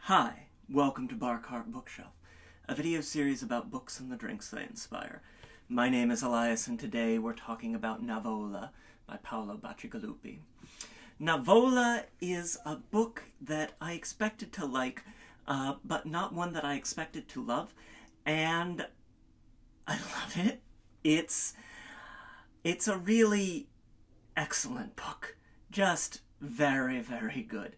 Hi, welcome to Bar Cart Bookshelf, a video series about books and the drinks they inspire. My name is Elias, and today we're talking about NAVOLA by Paolo Bacigalupi. NAVOLA is a book that I expected to like, but not one that I expected to love, and I love it. It's a really excellent book. Just very, very good.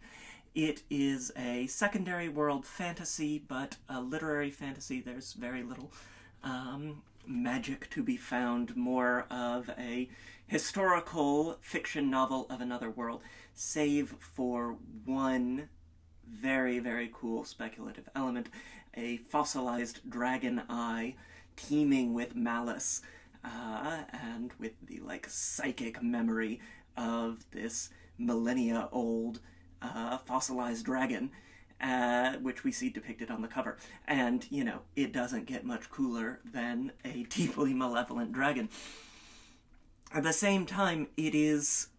It is a secondary world fantasy, but a literary fantasy. There's very little magic to be found, more of a historical fiction novel of another world, save for one very, very cool speculative element, a fossilized dragon eye teeming with malice, and with the, psychic memory of this millennia-old fossilized dragon, which we see depicted on the cover. And, it doesn't get much cooler than a deeply malevolent dragon. At the same time, it is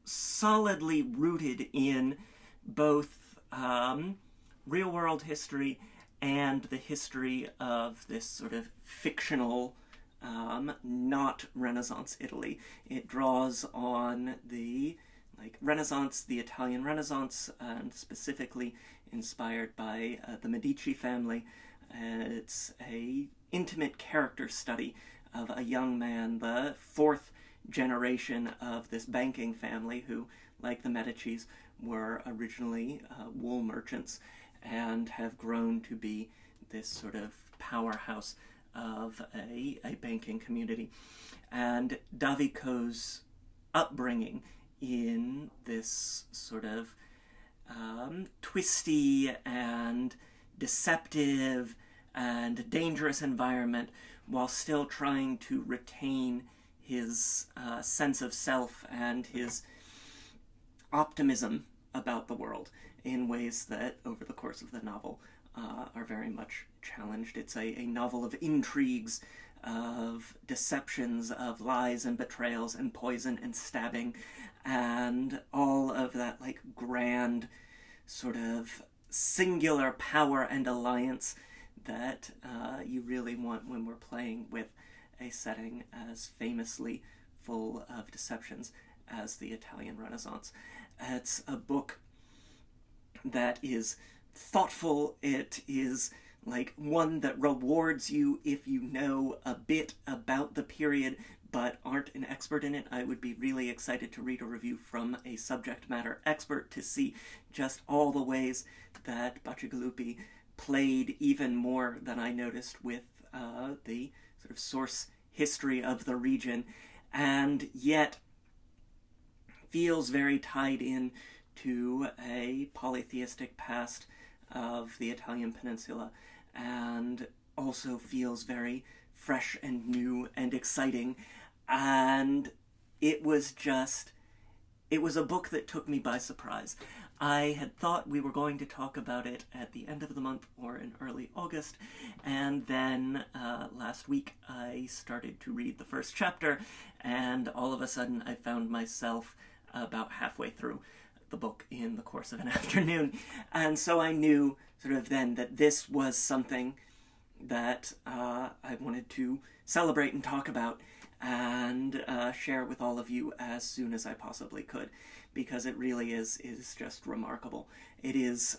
solidly rooted in both real-world history and the history of this sort of fictional, not Renaissance Italy. It draws on the Renaissance, the Italian Renaissance, and specifically inspired by the Medici family. It's a intimate character study of a young man, the fourth generation of this banking family who, like the Medicis, were originally wool merchants and have grown to be this sort of powerhouse of a banking community. And Davico's upbringing in this sort of twisty and deceptive and dangerous environment, while still trying to retain his sense of self and his optimism about the world in ways that, over the course of the novel, are very much challenged. It's a novel of intrigues, of deceptions, of lies and betrayals and poison and stabbing, and all of that grand sort of singular power and alliance that you really want when we're playing with a setting as famously full of deceptions as the Italian Renaissance. It's a book that is thoughtful. It is one that rewards you if you know a bit about the period but aren't an expert in it. I would be really excited to read a review from a subject matter expert to see just all the ways that Bacigalupi played, even more than I noticed, with the sort of source history of the region, and yet feels very tied in to a polytheistic past of the Italian peninsula, and also feels very fresh and new and exciting. And it was a book that took me by surprise. I had thought we were going to talk about it at the end of the month or in early August, and then last week I started to read the first chapter, and all of a sudden I found myself about halfway through the book in the course of an afternoon. And so I knew sort of then that this was something that I wanted to celebrate and talk about and share with all of you as soon as I possibly could, because it really is just remarkable. It is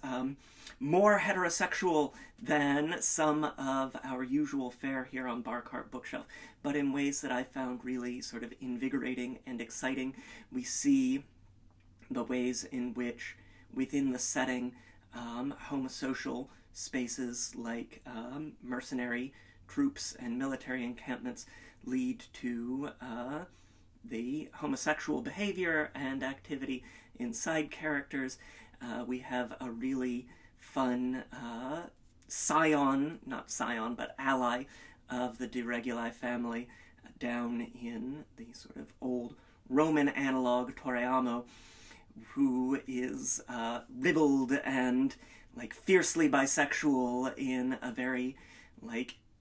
more heterosexual than some of our usual fare here on Bar Cart Bookshelf, but in ways that I found really sort of invigorating and exciting. We see the ways in which, within the setting, homosocial spaces like mercenary troops and military encampments lead to the homosexual behavior and activity in side characters. We have a really fun ally of the De Reguli family down in the sort of old Roman analog Torreamo, who is ribald and fiercely bisexual in a very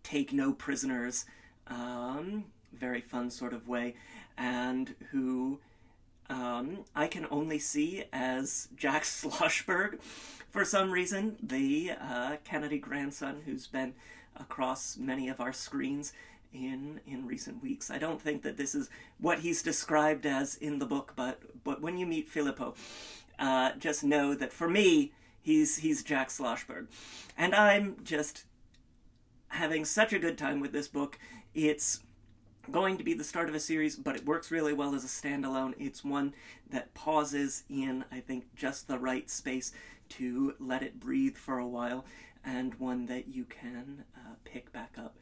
take no prisoners very fun sort of way, and who I can only see as Jack Schlossberg for some reason, the Kennedy grandson who's been across many of our screens in recent weeks. I don't think that this is what he's described as in the book, but when you meet Filippo, just know that for me, he's Jack Schlossberg. And I'm just having such a good time with this book. It's going to be the start of a series, but it works really well as a standalone. It's one that pauses in, I think, just the right space to let it breathe for a while, and one that you can pick back up.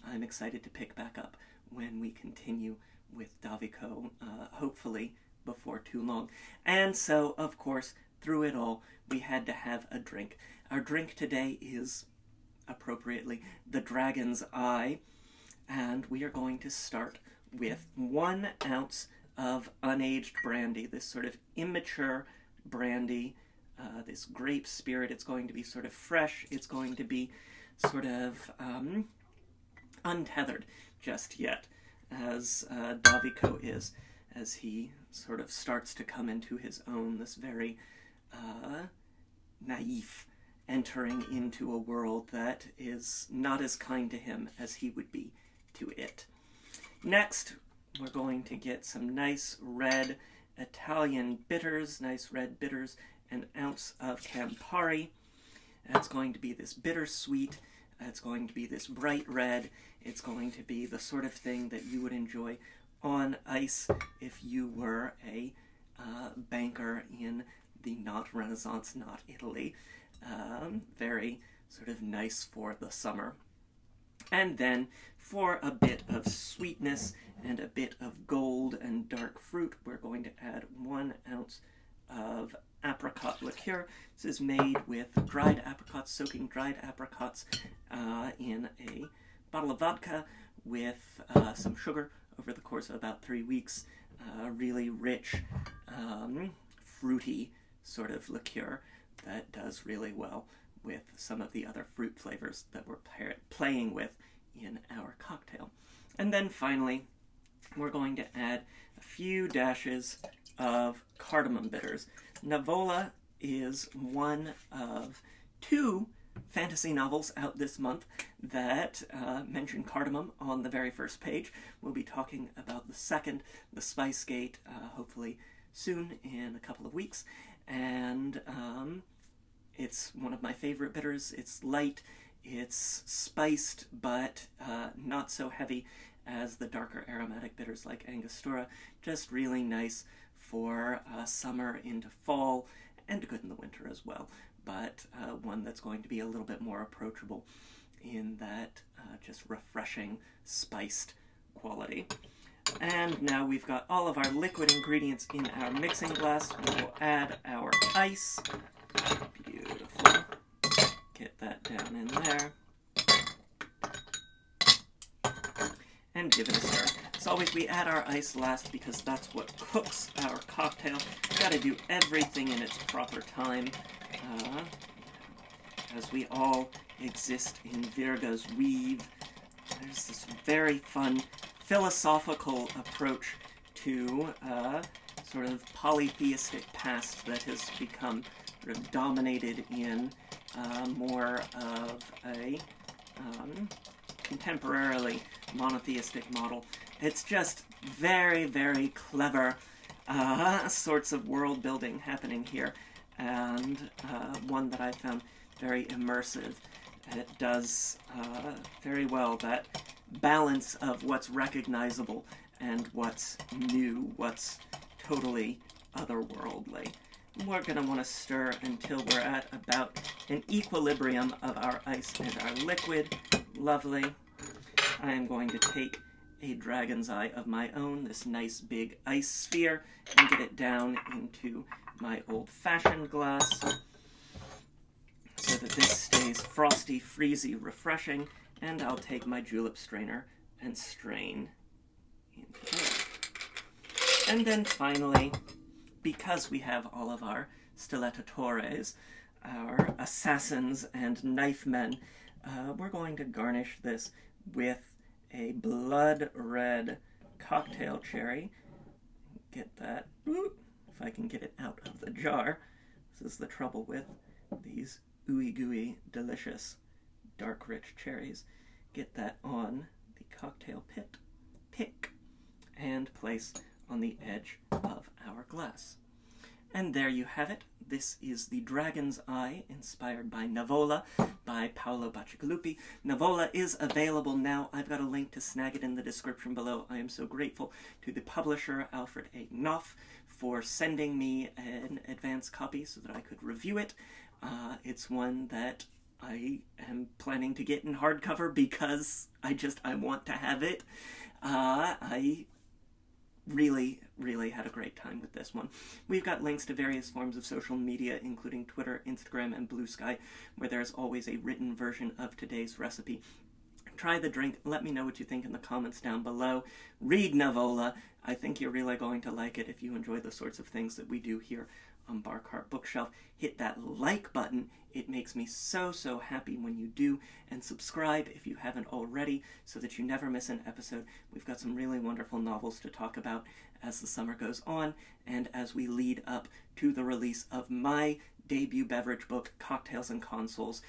I'm excited to pick back up when we continue with Davico, hopefully before too long. And so, of course, through it all, we had to have a drink. Our drink today is, appropriately, the Dragon's Eye, and we are going to start with 1 ounce of unaged brandy, this sort of immature brandy, this grape spirit. It's going to be sort of fresh. It's going to be sort of untethered just yet, as Davico is, as he sort of starts to come into his own, this very naif, entering into a world that is not as kind to him as he would be to it. Next, we're going to get some nice red Italian bitters, nice red bitters, an ounce of Campari. That's going to be this bittersweet. It's going to be this bright red. It's going to be the sort of thing that you would enjoy on ice if you were a banker in the not Renaissance, not Italy. Very sort of nice for the summer. And then, for a bit of sweetness and a bit of gold and dark fruit, we're going to add 1 ounce of apricot liqueur. This is made with dried apricots, soaking dried apricots in a bottle of vodka with some sugar over the course of about 3 weeks. Really rich, fruity sort of liqueur that does really well with some of the other fruit flavors that we're playing with in our cocktail. And then finally, we're going to add a few dashes of cardamom bitters. NAVOLA is one of 2 fantasy novels out this month that mention cardamom on the very first page. We'll be talking about the second, The Spice Gate, hopefully soon, in a couple of weeks. And it's one of my favorite bitters. It's light, it's spiced, but not so heavy as the darker aromatic bitters like Angostura. Just really nice for summer into fall, and good in the winter as well. But one that's going to be a little bit more approachable in that just refreshing, spiced quality. And now we've got all of our liquid ingredients in our mixing glass. We will add our ice. Beautiful. Get that down in there. And give it a stir. As always, we add our ice last because that's what cooks our cocktail. Gotta do everything in its proper time, as we all exist in Virga's weave. There's this very fun philosophical approach to sort of polytheistic past that has become sort of dominated in more of a contemporarily monotheistic model. It's just very, very clever sorts of world building happening here, and one that I found very immersive. And it does very well that balance of what's recognizable and what's new, what's totally otherworldly. We're going to want to stir until we're at about an equilibrium of our ice and our liquid. Lovely. I am going to take a Dragon's Eye of my own, this nice big ice sphere, and get it down into my old-fashioned glass so that this stays frosty, freezy, refreshing, and I'll take my julep strainer and strain into there. And then finally, because we have all of our stilettatores, our assassins and knife men, we're going to garnish this with a blood red cocktail cherry. get that, if I can get it out of the jar. This is the trouble with these ooey gooey, delicious, dark rich cherries. Get that on the cocktail pick, and place on the edge of our glass. And there you have it. This is the Dragon's Eye, inspired by NAVOLA, by Paolo Bacigalupi. NAVOLA is available now. I've got a link to snag it in the description below. I am so grateful to the publisher, Alfred A. Knopf, for sending me an advance copy so that I could review it. It's one that I am planning to get in hardcover because I want to have it. I really had a great time with this one. We've got links to various forms of social media, including Twitter, Instagram, and Blue Sky, where there's always a written version of today's recipe. Try the drink. Let me know what you think in the comments down below. Read NAVOLA. I think you're really going to like it if you enjoy the sorts of things that we do here on Bar Cart Bookshelf. Hit that like button. It makes me so happy when you do. And subscribe if you haven't already so that you never miss an episode. We've got some really wonderful novels to talk about as the summer goes on and as we lead up to the release of my debut beverage book, Cocktails and Consoles.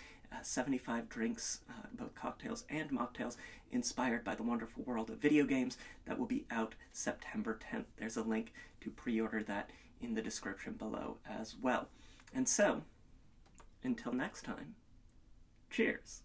75 drinks, both cocktails and mocktails, inspired by the wonderful world of video games. That will be out September 10th. There's a link to pre-order that in the description below as well. And so, until next time, cheers!